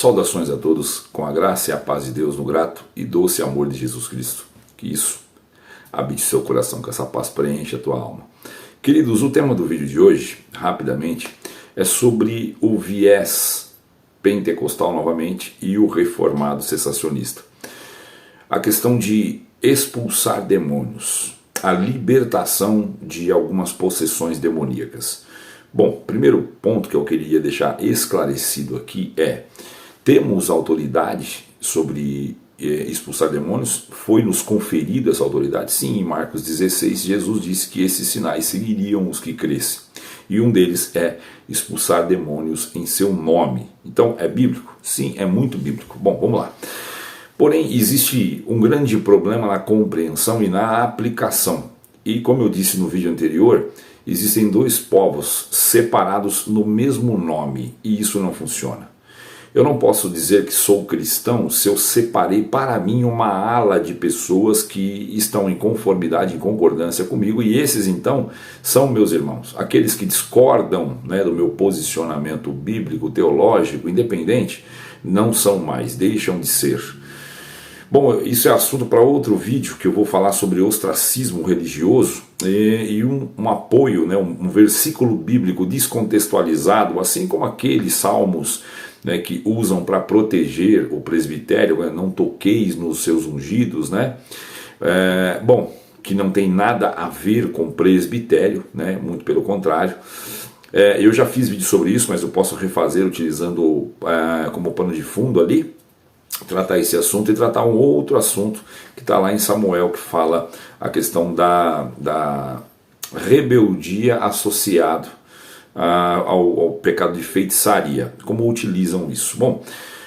Saudações a todos, com a graça e a paz de Deus no grato e doce amor de Jesus Cristo. Que isso habite seu coração, que essa paz preencha a tua alma. Queridos, o tema do vídeo de hoje, rapidamente, é sobre o viés pentecostal novamente e o reformado cessacionista. A questão de expulsar demônios, a libertação de algumas possessões demoníacas. Bom, primeiro ponto que eu queria deixar esclarecido aqui é: temos autoridade sobre expulsar demônios? Foi nos conferido essa autoridade? Sim, em Marcos 16, Jesus disse que esses sinais seguiriam os que crescem. E um deles é expulsar demônios em seu nome. Então, é bíblico? Sim, é muito bíblico. Bom, vamos lá. Porém, existe um grande problema na compreensão e na aplicação. E como eu disse no vídeo anterior, existem dois povos separados no mesmo nome, e isso não funciona. Eu não posso dizer que sou cristão se eu separei para mim uma ala de pessoas que estão em conformidade, em concordância comigo, e esses então são meus irmãos. Aqueles que discordam, do meu posicionamento bíblico, teológico, independente, não são mais, deixam de ser. Bom, isso é assunto para outro vídeo, que eu vou falar sobre ostracismo religioso e um apoio, um versículo bíblico descontextualizado, assim como aqueles salmos que usam para proteger o presbitério, não toqueis nos seus ungidos, bom, que não tem nada a ver com presbitério, muito pelo contrário. Eu já fiz vídeo sobre isso, mas eu posso refazer utilizando como pano de fundo ali, tratar esse assunto e tratar um outro assunto que está lá em Samuel, que fala a questão da rebeldia associado ao pecado de feitiçaria, como utilizam isso. Bom,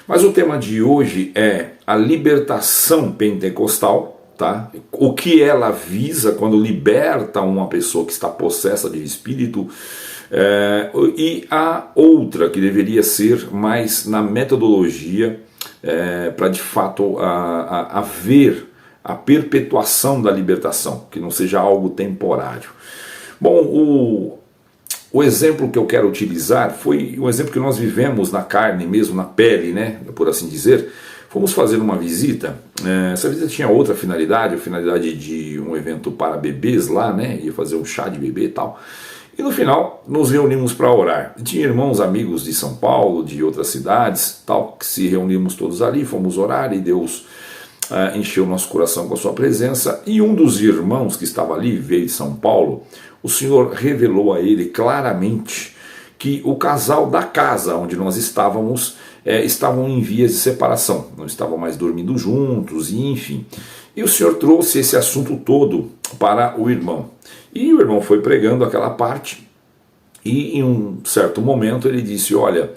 mas o tema de hoje é a libertação pentecostal, tá? O que ela visa quando liberta uma pessoa que está possessa de espírito, e a outra que deveria ser mais na metodologia, para de fato haver a perpetuação da libertação, que não seja algo temporário. Bom, o exemplo que eu quero utilizar foi um exemplo que nós vivemos na carne mesmo, na pele, por assim dizer. Fomos fazer uma visita, essa visita tinha outra finalidade, a finalidade de um evento para bebês lá, ia fazer um chá de bebê e tal. E no final nos reunimos para orar. Tinha irmãos, amigos de São Paulo, de outras cidades, tal, que se reunimos todos ali, fomos orar e Deus encheu nosso coração com a sua presença. E um dos irmãos que estava ali, veio de São Paulo, o Senhor revelou a ele claramente que o casal da casa onde nós estávamos estavam em vias de separação, não estavam mais dormindo juntos, e enfim. E o Senhor trouxe esse assunto todo para o irmão. E o irmão foi pregando aquela parte, e em um certo momento ele disse: olha,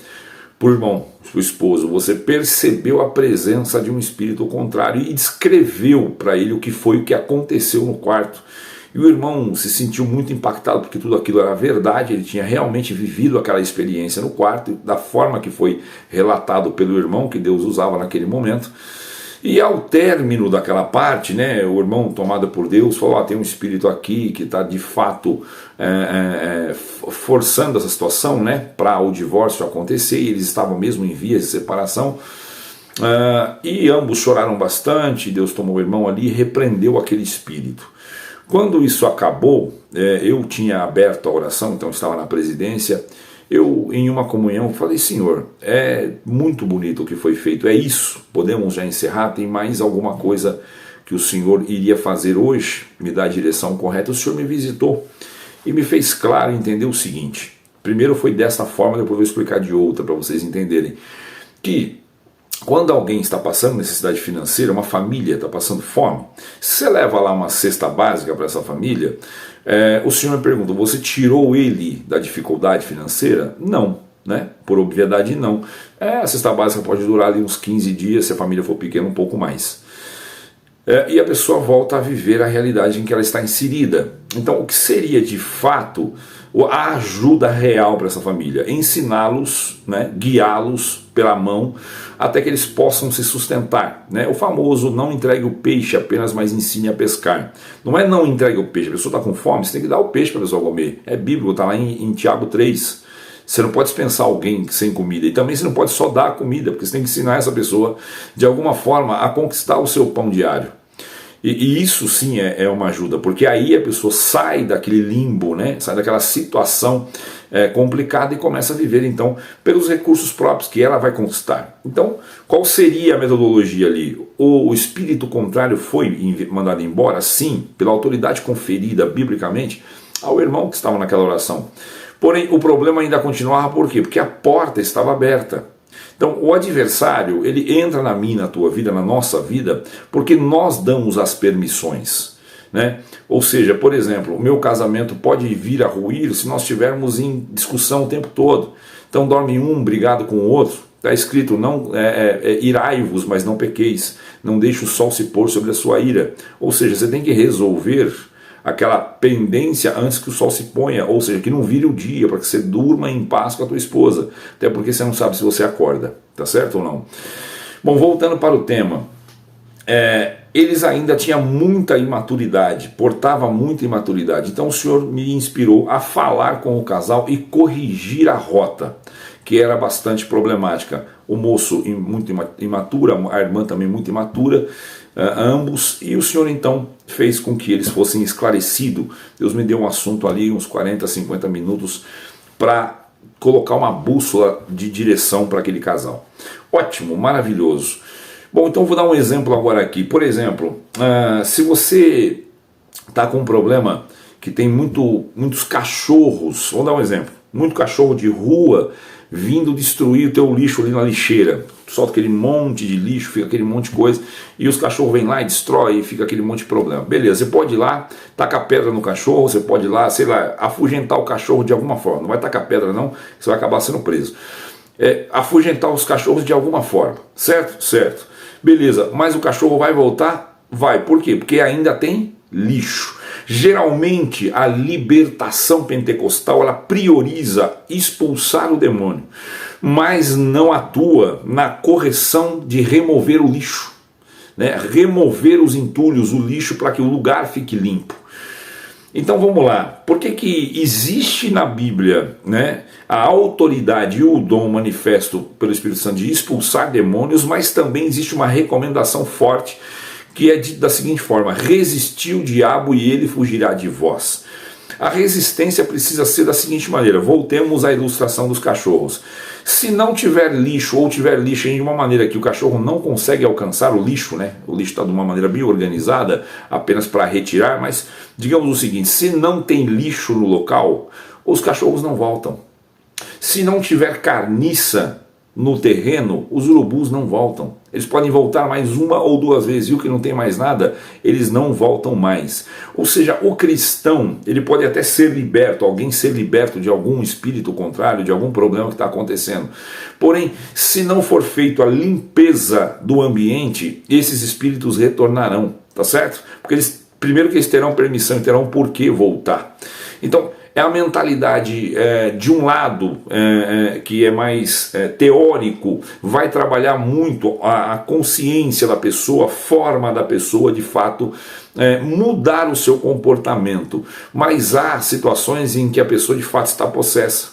por irmão, seu esposo, você percebeu a presença de um espírito contrário, e descreveu para ele o que aconteceu no quarto. E o irmão se sentiu muito impactado, porque tudo aquilo era verdade, ele tinha realmente vivido aquela experiência no quarto, da forma que foi relatado pelo irmão, que Deus usava naquele momento. E ao término daquela parte, o irmão, tomado por Deus, falou: tem um espírito aqui que está de fato forçando essa situação, para o divórcio acontecer, e eles estavam mesmo em vias de separação. E ambos choraram bastante. Deus tomou o irmão ali e repreendeu aquele espírito. Quando isso acabou, eu tinha aberto a oração, então estava na presidência. Eu, em uma comunhão, falei: Senhor, é muito bonito o que foi feito, é isso, podemos já encerrar? Tem mais alguma coisa que o Senhor iria fazer hoje? Me dá a direção correta. O Senhor me visitou e me fez claro entender o seguinte. Primeiro foi dessa forma, depois vou explicar de outra para vocês entenderem. Que quando alguém está passando necessidade financeira, uma família está passando fome, se você leva lá uma cesta básica para essa família, o Senhor me pergunta: você tirou ele da dificuldade financeira? Não, por obviedade não. A cesta básica pode durar ali uns 15 dias, se a família for pequena, um pouco mais. E a pessoa volta a viver a realidade em que ela está inserida. Então, o que seria de fato a ajuda real para essa família? Ensiná-los, guiá-los pela mão, até que eles possam se sustentar. O famoso: não entregue o peixe apenas, mas ensine a pescar. Não é não entregue o peixe, a pessoa está com fome, você tem que dar o peixe para a pessoa comer. É bíblico, está lá em Tiago 3. Você não pode dispensar alguém sem comida, e também você não pode só dar comida, porque você tem que ensinar essa pessoa de alguma forma a conquistar o seu pão diário. E isso sim é uma ajuda, porque aí a pessoa sai daquele limbo, né? Sai daquela situação complicada e começa a viver então pelos recursos próprios que ela vai conquistar. Então, qual seria a metodologia ali? O espírito contrário foi mandado embora? Sim, pela autoridade conferida biblicamente ao irmão que estava naquela oração. Porém, o problema ainda continuava, por quê? Porque a porta estava aberta. Então, o adversário, ele entra na minha, na tua vida, na nossa vida, porque nós damos as permissões, né? Ou seja, por exemplo, o meu casamento pode vir a ruir se nós estivermos em discussão o tempo todo. Então, dorme um brigado com o outro. Está escrito, não irai-vos, mas não pequeis. Não deixe o sol se pôr sobre a sua ira. Ou seja, você tem que resolver aquela pendência antes que o sol se ponha, ou seja, que não vire o dia, para que você durma em paz com a tua esposa, até porque você não sabe se você acorda, tá certo ou não? Bom, voltando para o tema, eles ainda tinham muita imaturidade, portava muita imaturidade, então o Senhor me inspirou a falar com o casal e corrigir a rota, que era bastante problemática. O moço muito imatura, a irmã também muito imatura, ambos, e o Senhor então fez com que eles fossem esclarecidos. Deus me deu um assunto ali, uns 40, 50 minutos, para colocar uma bússola de direção para aquele casal. Ótimo, maravilhoso. Bom, então vou dar um exemplo agora aqui. Por exemplo, se você está com um problema que tem muitos cachorros, vamos dar um exemplo, muito cachorro de rua vindo destruir o teu lixo ali na lixeira, solta aquele monte de lixo, fica aquele monte de coisa, e os cachorros vêm lá e destrói, e fica aquele monte de problema. Beleza, você pode ir lá, tacar pedra no cachorro, você pode ir lá, sei lá, afugentar o cachorro de alguma forma. Não vai tacar pedra não, você vai acabar sendo preso. Afugentar os cachorros de alguma forma, certo? Certo. Beleza, mas o cachorro vai voltar? Vai. Por quê? Porque ainda tem lixo. Geralmente a libertação pentecostal ela prioriza expulsar o demônio, mas não atua na correção de remover o lixo, né? Remover os entulhos, o lixo, para que o lugar fique limpo. Então vamos lá, por que existe na Bíblia, né, a autoridade e o dom manifesto pelo Espírito Santo de expulsar demônios, mas também existe uma recomendação forte que é dito da seguinte forma: resistir o diabo e ele fugirá de vós. A resistência precisa ser da seguinte maneira, voltemos à ilustração dos cachorros. Se não tiver lixo, ou tiver lixo de uma maneira que o cachorro não consegue alcançar o lixo, né? O lixo está de uma maneira bem organizada, apenas para retirar, mas digamos o seguinte, se não tem lixo no local, os cachorros não voltam. Se não tiver carniça no terreno, os urubus não voltam. Eles podem voltar mais uma ou duas vezes, viu que não tem mais nada, eles não voltam mais. Ou seja, o cristão, ele pode até ser liberto, alguém ser liberto de algum espírito contrário, de algum problema que está acontecendo. Porém, se não for feito a limpeza do ambiente, esses espíritos retornarão, tá certo? Porque primeiro que eles terão permissão e terão por que voltar. Então, é a mentalidade de um lado que é mais teórico, vai trabalhar muito a consciência da pessoa, a forma da pessoa de fato mudar o seu comportamento, mas há situações em que a pessoa de fato está possessa,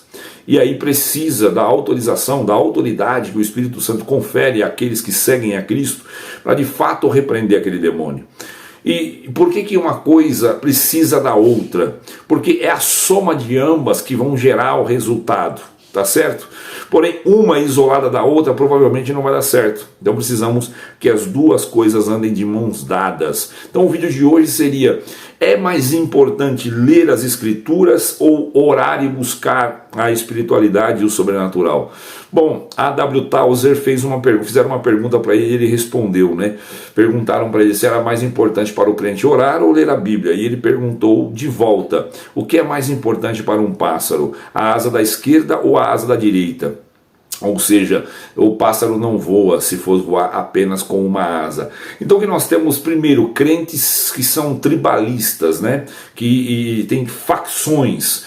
e aí precisa da autorização, da autoridade que o Espírito Santo confere àqueles que seguem a Cristo, para de fato repreender aquele demônio. E por que uma coisa precisa da outra? Porque é a soma de ambas que vão gerar o resultado, tá certo? Porém, uma isolada da outra provavelmente não vai dar certo. Então precisamos que as duas coisas andem de mãos dadas. Então o vídeo de hoje seria: é mais importante ler as Escrituras ou orar e buscar a espiritualidade e o sobrenatural? Bom, a W. Tauser fizeram uma pergunta para ele e ele respondeu, né? Perguntaram para ele se era mais importante para o crente orar ou ler a Bíblia, e ele perguntou de volta: o que é mais importante para um pássaro, a asa da esquerda ou a asa da direita? Ou seja, o pássaro não voa se for voar apenas com uma asa. Então que nós temos primeiro crentes que são tribalistas, né? Que tem facções.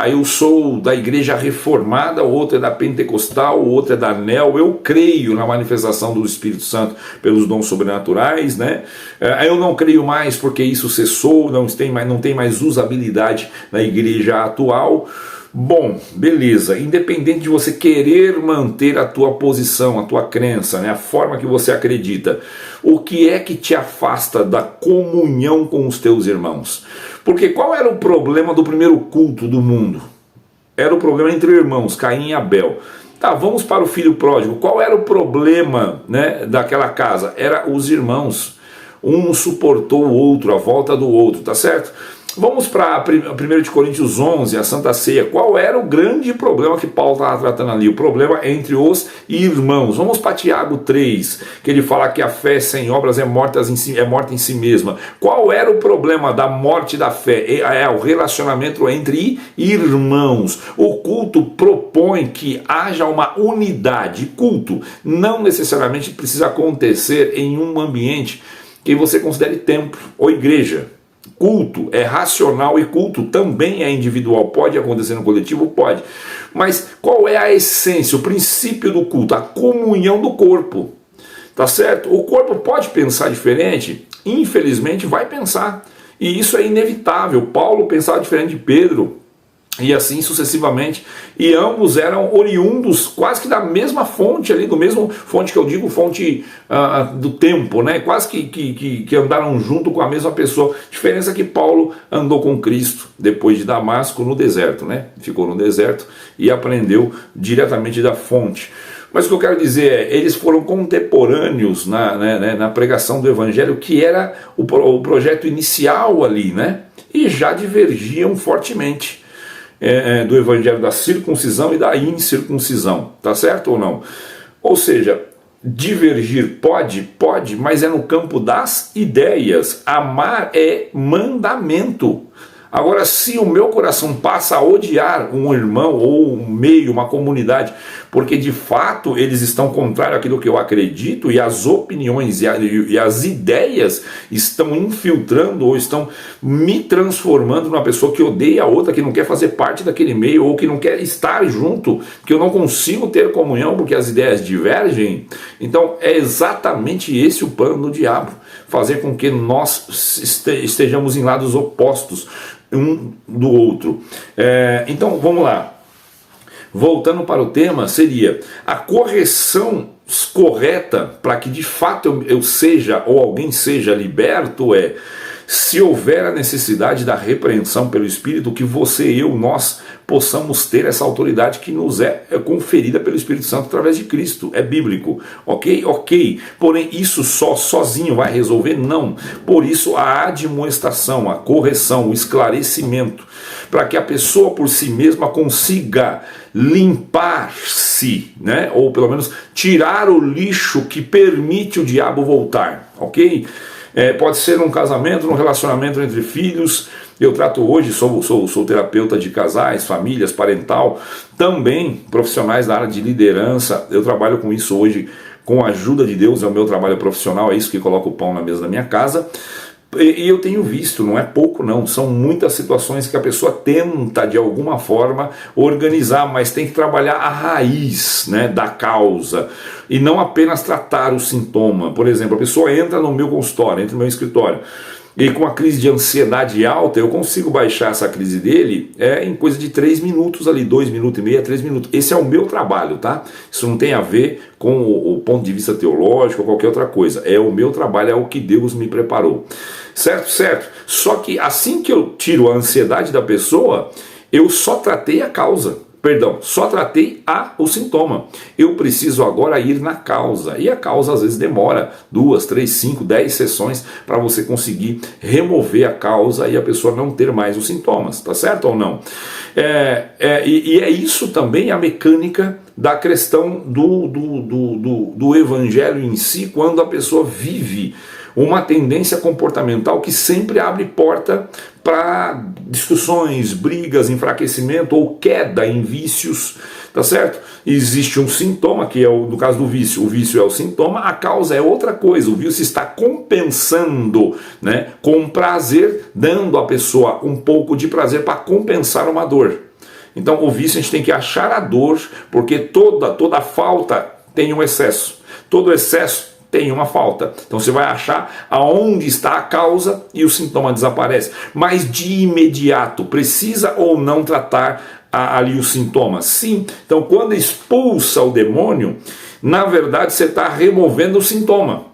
Eu sou da igreja reformada, o outro é da pentecostal, o outro é da NEL. Eu creio na manifestação do Espírito Santo pelos dons sobrenaturais, né? Eu não creio mais porque isso cessou, não tem mais usabilidade na igreja atual. Bom, beleza, independente de você querer manter a tua posição, a tua crença, né, a forma que você acredita, o que é que te afasta da comunhão com os teus irmãos? Porque qual era o problema do primeiro culto do mundo? Era o problema entre irmãos, Caim e Abel. Tá, vamos para o filho pródigo. Qual era o problema, né, daquela casa? Era os irmãos. Um suportou o outro, a volta do outro, tá certo? Vamos para 1 Coríntios 11, a Santa Ceia. Qual era o grande problema que Paulo estava tratando ali? O problema entre os irmãos. Vamos para Tiago 3, que ele fala que a fé sem obras é morta em si mesma. Qual era o problema da morte da fé? É o relacionamento entre irmãos. O culto propõe que haja uma unidade. Culto não necessariamente precisa acontecer em um ambiente que você considere templo ou igreja. Culto é racional e culto também é individual. Pode acontecer no coletivo? Pode. Mas qual é a essência, o princípio do culto? A comunhão do corpo. Tá certo? O corpo pode pensar diferente? Infelizmente vai pensar. E isso é inevitável. Paulo pensava diferente de Pedro. E assim sucessivamente, e ambos eram oriundos quase que da mesma fonte ali, do mesmo fonte que eu digo, fonte do tempo, né? Quase que andaram junto com a mesma pessoa. Diferença é que Paulo andou com Cristo depois de Damasco no deserto, né? Ficou no deserto e aprendeu diretamente da fonte. Mas o que eu quero dizer é, eles foram contemporâneos na pregação do Evangelho, que era o projeto inicial ali, né? E já divergiam fortemente do evangelho da circuncisão e da incircuncisão, tá certo ou não? Ou seja, divergir pode, mas é no campo das ideias. Amar é mandamento. Agora, se o meu coração passa a odiar um irmão ou um meio, uma comunidade, porque de fato eles estão contrários àquilo que eu acredito, e as opiniões e as ideias estão infiltrando ou estão me transformando numa pessoa que odeia a outra, que não quer fazer parte daquele meio ou que não quer estar junto, que eu não consigo ter comunhão porque as ideias divergem, então é exatamente esse o plano do diabo, fazer com que nós estejamos em lados opostos um do outro. Então vamos lá, voltando para o tema, seria a correção correta para que de fato eu seja ou alguém seja liberto se houver a necessidade da repreensão pelo Espírito, que nós possamos ter essa autoridade que nos é conferida pelo Espírito Santo através de Cristo. É bíblico, ok? Ok. Porém, isso sozinho vai resolver? Não. Por isso, a admoestação, a correção, o esclarecimento, para que a pessoa por si mesma consiga limpar-se, né? Ou pelo menos tirar o lixo que permite o diabo voltar, ok? Pode ser num casamento, num relacionamento entre filhos. Eu trato hoje, sou terapeuta de casais, famílias, parental, também profissionais da área de liderança. Eu trabalho com isso hoje com a ajuda de Deus, é o meu trabalho profissional, é isso que coloca o pão na mesa da minha casa. E eu tenho visto, não é pouco não, são muitas situações que a pessoa tenta de alguma forma organizar, mas tem que trabalhar a raiz, né, da causa, e não apenas tratar o sintoma. Por exemplo, a pessoa entra no meu consultório, entra no meu escritório, e com a crise de ansiedade alta, eu consigo baixar essa crise dele em coisa de 3 minutos ali, 2 minutos e meio a 3 minutos. Esse é o meu trabalho, tá? Isso não tem a ver com o ponto de vista teológico ou qualquer outra coisa. É o meu trabalho, é o que Deus me preparou. Certo? Certo. Só que assim que eu tiro a ansiedade da pessoa, eu só tratei a causa. Só tratei o sintoma. Eu preciso agora ir na causa. E a causa às vezes demora 2, 3, 5, 10 sessões para você conseguir remover a causa e a pessoa não ter mais os sintomas. Tá certo ou não? E é isso também a mecânica da questão do evangelho em si, quando a pessoa vive uma tendência comportamental que sempre abre porta para discussões, brigas, enfraquecimento ou queda em vícios, tá certo? Existe um sintoma, que é no caso do vício, o vício é o sintoma, a causa é outra coisa, o vício está compensando, né, com prazer, dando à pessoa um pouco de prazer para compensar uma dor. Então o vício a gente tem que achar a dor, porque toda falta tem um excesso, todo excesso tem uma falta. Então você vai achar aonde está a causa e o sintoma desaparece. Mas de imediato, precisa ou não tratar ali o sintoma? Sim. Então, quando expulsa o demônio, na verdade você está removendo o sintoma.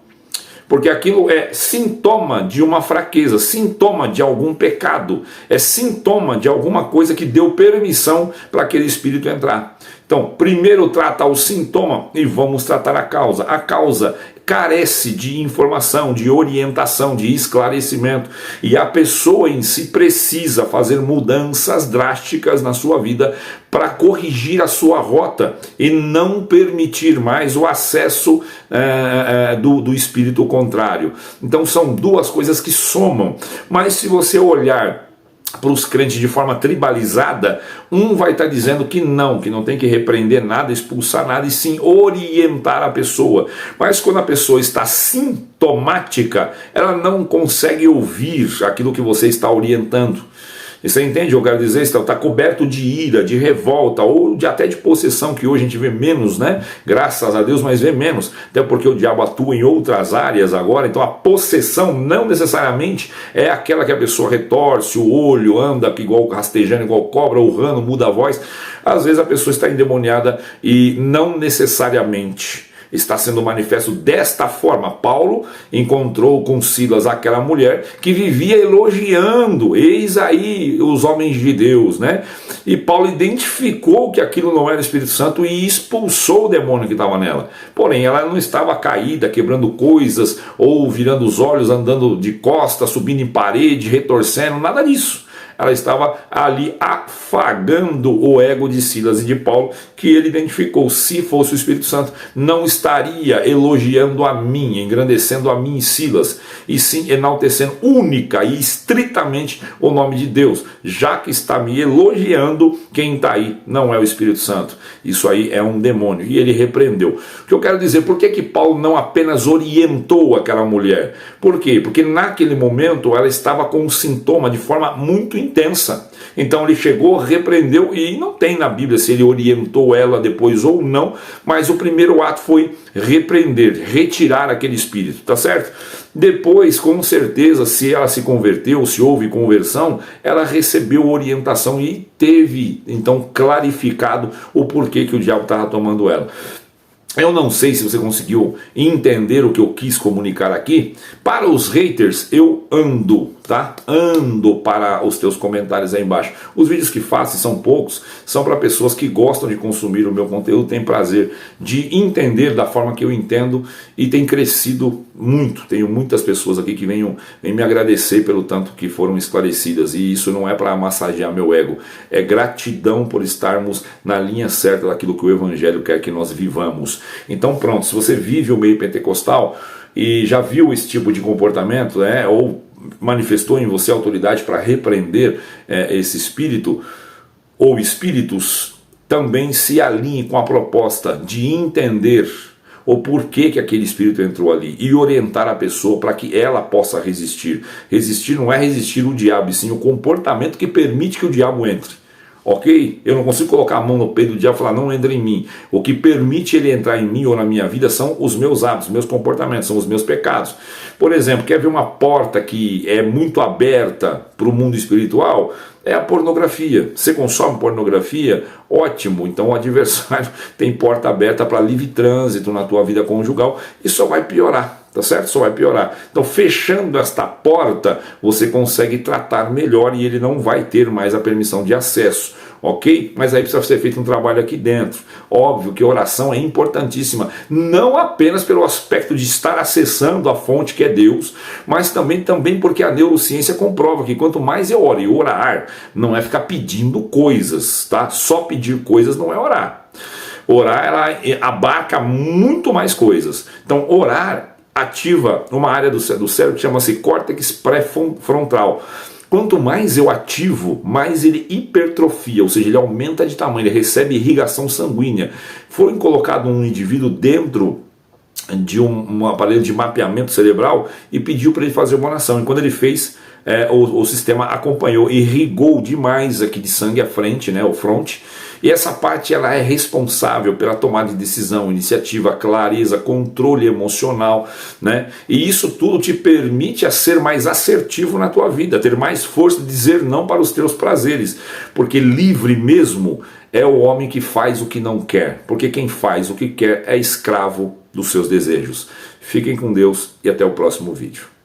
Porque aquilo é sintoma de uma fraqueza, sintoma de algum pecado, é sintoma de alguma coisa que deu permissão para aquele espírito entrar. Então, primeiro trata o sintoma e vamos tratar a causa. A causa carece de informação, de orientação, de esclarecimento, e a pessoa em si precisa fazer mudanças drásticas na sua vida para corrigir a sua rota e não permitir mais o acesso do espírito contrário. Então são duas coisas que somam, mas se você olhar para os crentes de forma tribalizada, um vai estar dizendo que não tem que repreender nada, expulsar nada, e sim orientar a pessoa. Mas quando a pessoa está sintomática, ela não consegue ouvir aquilo que você está orientando. E você entende? Eu quero dizer, está coberto de ira, de revolta, ou até de possessão, que hoje a gente vê menos, né? Graças a Deus, mas vê menos. Até porque o diabo atua em outras áreas agora. Então a possessão não necessariamente é aquela que a pessoa retorce o olho, anda igual rastejando, igual cobra, urrando, muda a voz. Às vezes a pessoa está endemoniada e não necessariamente está sendo manifesto desta forma. Paulo encontrou com Silas aquela mulher que vivia elogiando, eis aí os homens de Deus, né? E Paulo identificou que aquilo não era o Espírito Santo e expulsou o demônio que estava nela. Porém, ela não estava caída, quebrando coisas, ou virando os olhos, andando de costas, subindo em parede, retorcendo, nada disso. Ela estava ali afagando o ego de Silas e de Paulo, que ele identificou. Se fosse o Espírito Santo, não estaria elogiando a mim, engrandecendo a mim e Silas, e sim enaltecendo única e estritamente o nome de Deus, já que está me elogiando, quem está aí não é o Espírito Santo. Isso aí é um demônio, e ele repreendeu. O que eu quero dizer, por que Paulo não apenas orientou aquela mulher? Por quê? Porque naquele momento ela estava com um sintoma de forma muito intensa. Então ele chegou, repreendeu, e não tem na Bíblia se ele orientou ela depois ou não, mas o primeiro ato foi repreender, retirar aquele espírito, tá certo? Depois, com certeza, se ela se converteu, se houve conversão, ela recebeu orientação e teve, então, clarificado o porquê que o diabo estava tomando ela. Eu não sei se você conseguiu entender o que eu quis comunicar aqui. Para os haters, eu ando, tá? Ando para os teus comentários aí embaixo. Os vídeos que faço, são poucos, são para pessoas que gostam de consumir o meu conteúdo, têm prazer de entender da forma que eu entendo, e tem crescido muito. Tenho muitas pessoas aqui que vêm me agradecer pelo tanto que foram esclarecidas, e isso não é para massagear meu ego, é gratidão por estarmos na linha certa daquilo que o Evangelho quer que nós vivamos. Então pronto, se você vive o meio pentecostal e já viu esse tipo de comportamento, né, ou manifestou em você autoridade para repreender esse espírito ou espíritos, também se alinhe com a proposta de entender o porquê que aquele espírito entrou ali e orientar a pessoa para que ela possa resistir. Resistir não é resistir o diabo, e sim o comportamento que permite que o diabo entre. Ok? Eu não consigo colocar a mão no peito do diabo e falar, não entra em mim. O que permite ele entrar em mim ou na minha vida são os meus hábitos, meus comportamentos, são os meus pecados. Por exemplo, quer ver uma porta que é muito aberta para o mundo espiritual? É a pornografia. Você consome pornografia? Ótimo, então o adversário tem porta aberta para livre trânsito na tua vida conjugal, e só vai piorar. Tá certo? Só vai piorar. Então, fechando esta porta, você consegue tratar melhor e ele não vai ter mais a permissão de acesso, ok? Mas aí precisa ser feito um trabalho aqui dentro. Óbvio que a oração é importantíssima, não apenas pelo aspecto de estar acessando a fonte que é Deus, mas também porque a neurociência comprova que quanto mais eu oro, e orar não é ficar pedindo coisas, tá? Só pedir coisas não é orar. Orar, ela abarca muito mais coisas. Então, orar ativa uma área do cérebro que chama-se córtex pré-frontal. Quanto mais eu ativo, mais ele hipertrofia, ou seja, ele aumenta de tamanho, ele recebe irrigação sanguínea. Foi colocado um indivíduo dentro de um aparelho de mapeamento cerebral e pediu para ele fazer uma oração. E quando ele fez, o sistema acompanhou, irrigou demais aqui de sangue a frente, né, o front, e essa parte ela é responsável pela tomada de decisão, iniciativa, clareza, controle emocional, né? E isso tudo te permite a ser mais assertivo na tua vida, ter mais força de dizer não para os teus prazeres, porque livre mesmo é o homem que faz o que não quer, porque quem faz o que quer é escravo dos seus desejos. Fiquem com Deus e até o próximo vídeo.